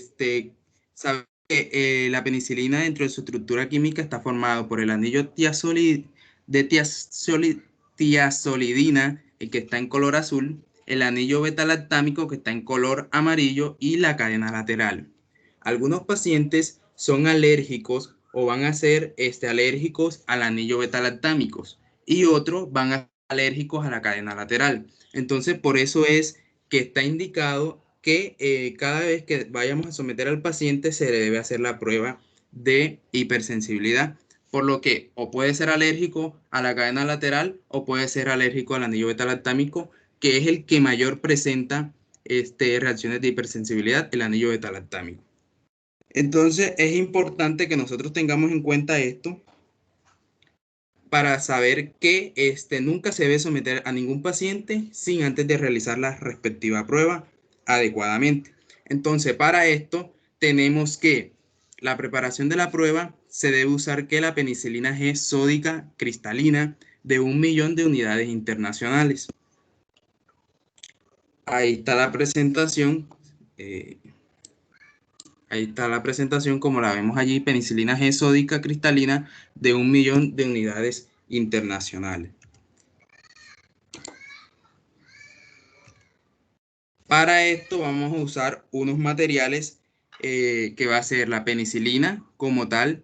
saben que la penicilina dentro de su estructura química está formado por el anillo tiazolidina, el que está en color azul, el anillo beta-lactámico que está en color amarillo y la cadena lateral. Algunos pacientes son alérgicos o van a ser alérgicos al anillo beta-lactámico y otros van a ser alérgicos a la cadena lateral. Entonces, por eso es que está indicado que cada vez que vayamos a someter al paciente se le debe hacer la prueba de hipersensibilidad, por lo que o puede ser alérgico a la cadena lateral o puede ser alérgico al anillo beta-lactámico, que es el que mayor presenta reacciones de hipersensibilidad, el anillo beta-lactámico. Entonces, es importante que nosotros tengamos en cuenta esto para saber que nunca se debe someter a ningún paciente sin antes de realizar la respectiva prueba adecuadamente. Entonces, para esto tenemos que la preparación de la prueba se debe usar que la penicilina G sódica cristalina de 1 millón de unidades internacionales. Ahí está la presentación. Ahí está la presentación como la vemos allí, penicilina G sódica cristalina de 1 millón de unidades internacionales. Para esto vamos a usar unos materiales que va a ser la penicilina como tal,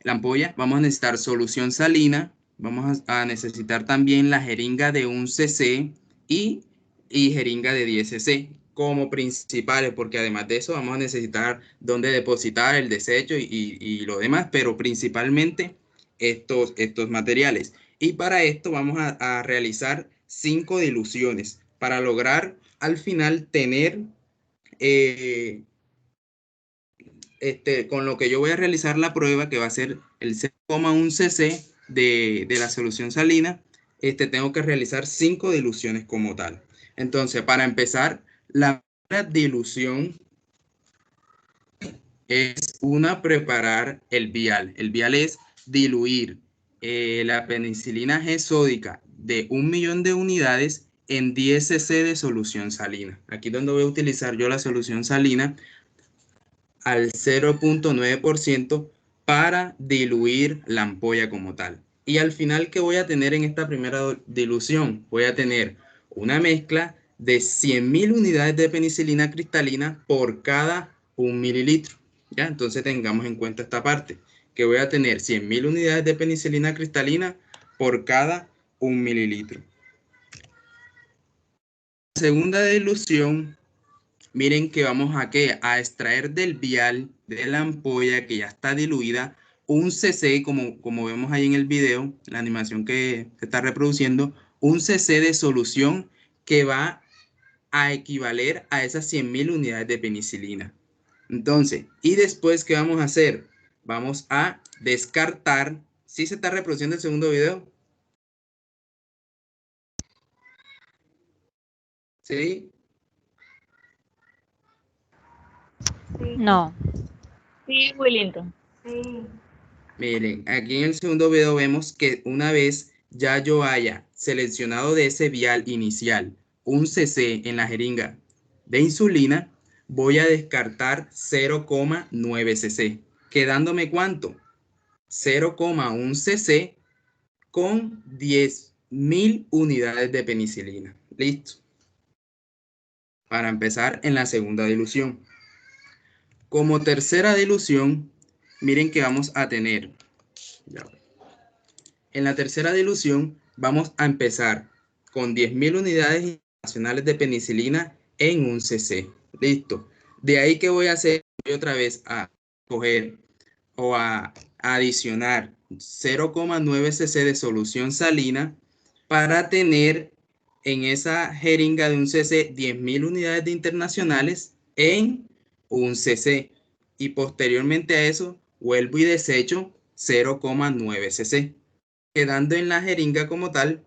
la ampolla. Vamos a necesitar solución salina, vamos a necesitar también la jeringa de 1 cc y jeringa de 10 cc como principales, porque además de eso vamos a necesitar dónde depositar el desecho y lo demás, pero principalmente estos materiales. Y para esto vamos a realizar 5 diluciones para lograr al final tener con lo que yo voy a realizar la prueba, que va a ser el 0,1 cc de la solución salina, tengo que realizar 5 diluciones como tal. Entonces, para empezar, la dilución es preparar el vial. El vial es diluir la penicilina G sódica de 1 millón de unidades en 10 cc de solución salina. Aquí es donde voy a utilizar yo la solución salina al 0,9% para diluir la ampolla como tal. Y al final, ¿qué voy a tener en esta primera dilución? Voy a tener una mezcla de 100.000 unidades de penicilina cristalina por cada 1 mililitro. ¿Ya? Entonces tengamos en cuenta esta parte, que voy a tener 100.000 unidades de penicilina cristalina por cada 1 mililitro. La segunda dilución, miren que vamos a extraer del vial de la ampolla que ya está diluida 1 cc, como vemos ahí en el video, la animación que se está reproduciendo, 1 cc de solución que va a equivaler a esas 100.000 unidades de penicilina. Entonces, y después, ¿qué vamos a hacer? Vamos a descartar. ¿Sí se está reproduciendo el segundo video? ¿Sí? No. Sí, Willington. Sí. Miren, aquí en el segundo video vemos que una vez ya yo haya seleccionado de ese vial inicial 1 cc en la jeringa de insulina, voy a descartar 0,9 cc, quedándome ¿cuánto? 0,1 cc con 10.000 unidades de penicilina. Listo. Para empezar en la segunda dilución. Como tercera dilución, miren que vamos a tener. En la tercera dilución vamos a empezar con 10.000 unidades internacionales de penicilina en un cc. Listo. De ahí que voy a hacer, voy otra vez a coger o a adicionar 0,9 cc de solución salina para tener en esa jeringa de un cc 10.000 unidades de internacionales en un cc. Y posteriormente a eso, vuelvo y desecho 0,9 cc, quedando en la jeringa como tal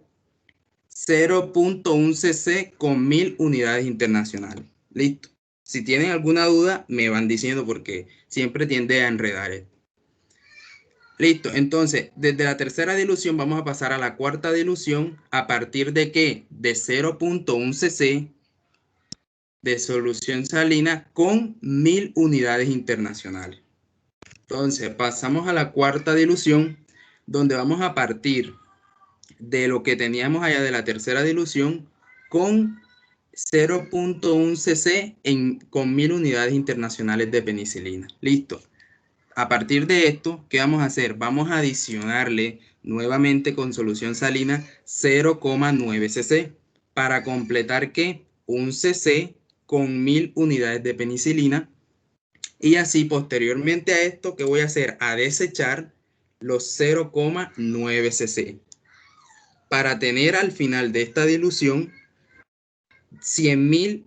0.1 cc con 1.000 unidades internacionales. Listo. Si tienen alguna duda, me van diciendo porque siempre tiende a enredar esto. Listo. Entonces, desde la tercera dilución vamos a pasar a la cuarta dilución. ¿A partir de qué? De 0.1 cc de solución salina con 1.000 unidades internacionales. Entonces, pasamos a la cuarta dilución, donde vamos a partir de lo que teníamos allá de la tercera dilución con 0.1 cc con 1.000 unidades internacionales de penicilina. Listo. A partir de esto, ¿qué vamos a hacer? Vamos a adicionarle nuevamente con solución salina 0,9 cc para completar ¿qué? Un cc con 1.000 unidades de penicilina. Y así posteriormente a esto, ¿qué voy a hacer? A desechar los 0,9 cc para tener al final de esta dilución 100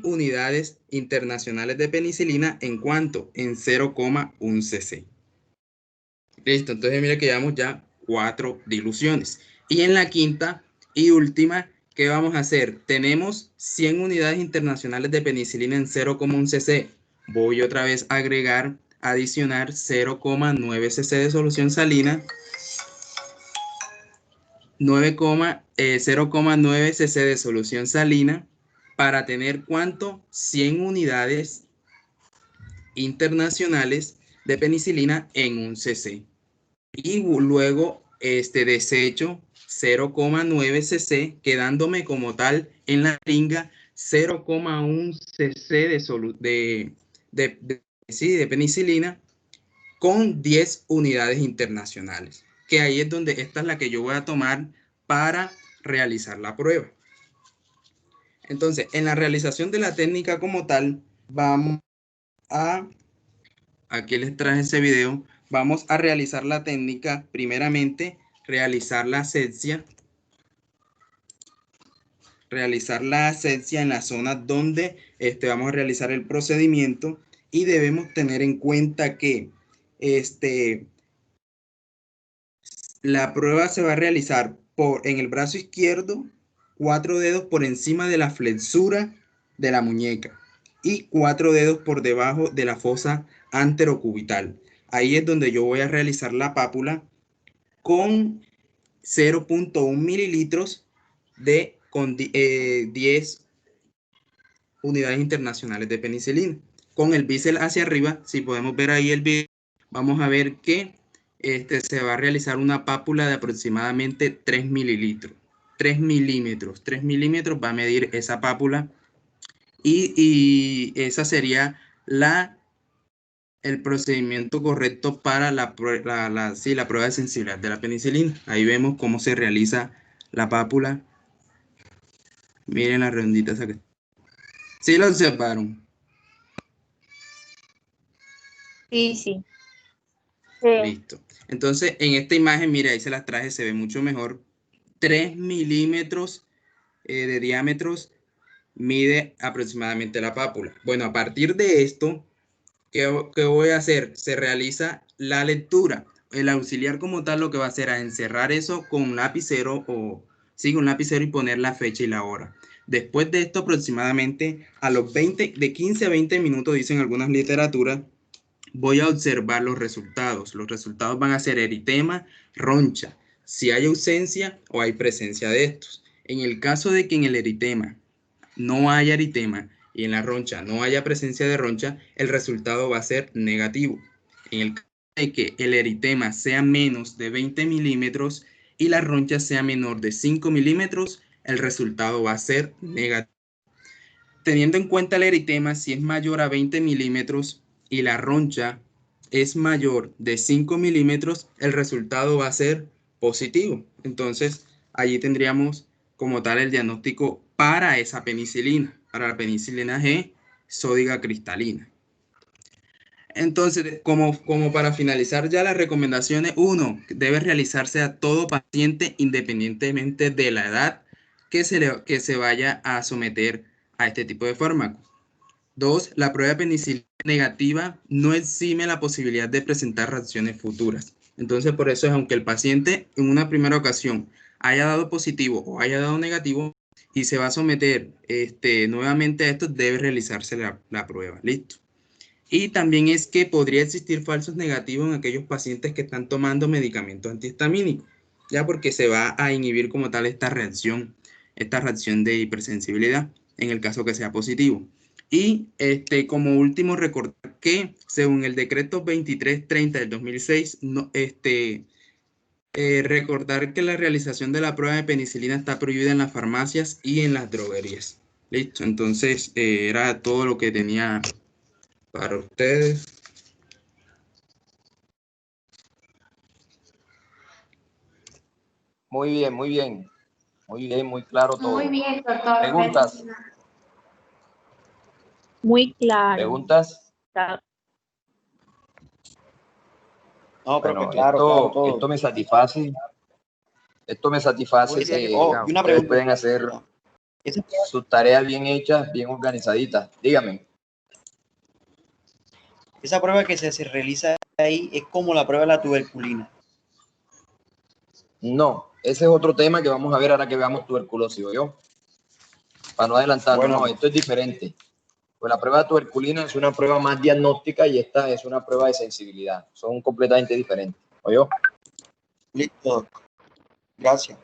unidades internacionales de penicilina. ¿En cuánto? En 0,1 cc. Listo, entonces mira que llevamos ya 4 diluciones. Y en la quinta y última, ¿qué vamos a hacer? Tenemos 100 unidades internacionales de penicilina en 0,1 cc. Voy otra vez a agregar, adicionar 0,9 cc de solución salina. 0,9 cc de solución salina para tener ¿cuánto? 100 unidades internacionales de penicilina en un cc. Y luego desecho 0,9 cc, quedándome como tal en la jeringa 0,1 cc de penicilina con 10 unidades internacionales, que ahí es donde esta es la que yo voy a tomar para realizar la prueba. Entonces, en la realización de la técnica como tal, vamos a, aquí les traje ese video, vamos a realizar la técnica, primeramente, realizar la asepsia en la zona donde vamos a realizar el procedimiento, y debemos tener en cuenta que la prueba se va a realizar en el brazo izquierdo, 4 dedos por encima de la flexura de la muñeca y 4 dedos por debajo de la fosa anterocubital. Ahí es donde yo voy a realizar la pápula con 0.1 mililitros con 10 unidades internacionales de penicilina. Con el bíceps hacia arriba, si podemos ver ahí el video, vamos a ver que se va a realizar una pápula de aproximadamente 3 mililitros. 3 milímetros. 3 milímetros va a medir esa pápula. Y esa sería el procedimiento correcto para la prueba de sensibilidad de la penicilina. Ahí vemos cómo se realiza la pápula. Miren la redondita esa que... ¿Sí lo observaron? Sí, sí. Listo. Entonces, en esta imagen, mire, ahí se las traje, se ve mucho mejor. 3 milímetros de diámetros mide aproximadamente la pápula. Bueno, a partir de esto, ¿qué voy a hacer? Se realiza la lectura. El auxiliar como tal lo que va a hacer es encerrar eso con un lapicero con un lapicero y poner la fecha y la hora. Después de esto, aproximadamente a los de 15 a 20 minutos, dicen algunas literaturas, voy a observar los resultados. Los resultados van a ser eritema, roncha, si hay ausencia o hay presencia de estos. En el caso de que en el eritema no haya eritema y en la roncha no haya presencia de roncha, el resultado va a ser negativo. En el caso de que el eritema sea menos de 20 milímetros y la roncha sea menor de 5 milímetros, el resultado va a ser negativo. Teniendo en cuenta el eritema, si es mayor a 20 milímetros y la roncha es mayor de 5 milímetros, el resultado va a ser positivo. Entonces, allí tendríamos como tal el diagnóstico para esa penicilina. para la penicilina G sódica cristalina. Entonces, como para finalizar ya las recomendaciones, 1, debe realizarse a todo paciente independientemente de la edad que se vaya a someter a este tipo de fármaco. 2, la prueba de penicilina negativa no exime la posibilidad de presentar reacciones futuras. Entonces, por eso es, aunque el paciente en una primera ocasión haya dado positivo o haya dado negativo y se va a someter nuevamente a esto, debe realizarse la prueba. ¿Listo? Y también es que podría existir falsos negativos en aquellos pacientes que están tomando medicamentos antihistamínicos, ya porque se va a inhibir como tal esta reacción de hipersensibilidad en el caso que sea positivo. Y como último, recordar que según el decreto 2330 del 2006, recordar que la realización de la prueba de penicilina está prohibida en las farmacias y en las droguerías. Listo, entonces era todo lo que tenía para ustedes. Muy bien, muy bien. Muy bien, muy claro todo. Muy bien, doctor. ¿Preguntas? Muy claro. ¿Preguntas? No, Bueno, profe, claro, claro todo. esto me satisface. Esto me satisface que y una ustedes pregunta. pueden hacer sus tareas bien hechas, bien organizaditas. Dígame. Esa prueba que se realiza ahí es como la prueba de la tuberculina. No, ese es otro tema que vamos a ver ahora que veamos tuberculosis, ¿yo? Para no adelantarnos, Bueno. no, esto es diferente. Pues la prueba de tuberculina es una prueba más diagnóstica y esta es una prueba de sensibilidad. Son completamente diferentes, ¿oyó? Listo. Gracias.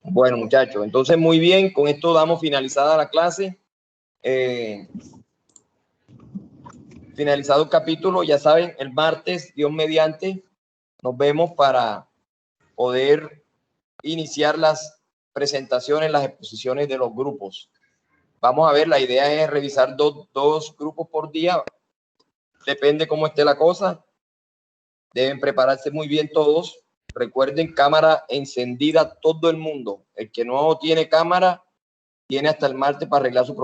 Bueno, muchachos, entonces muy bien, con esto damos finalizada la clase. Finalizado el capítulo, ya saben, el martes, Dios mediante, nos vemos para poder iniciar las presentaciones, las exposiciones de los grupos. Vamos a ver, la idea es revisar dos grupos por día. Depende cómo esté la cosa. Deben prepararse muy bien todos. Recuerden, cámara encendida todo el mundo. El que no tiene cámara tiene hasta el martes para arreglar su problema.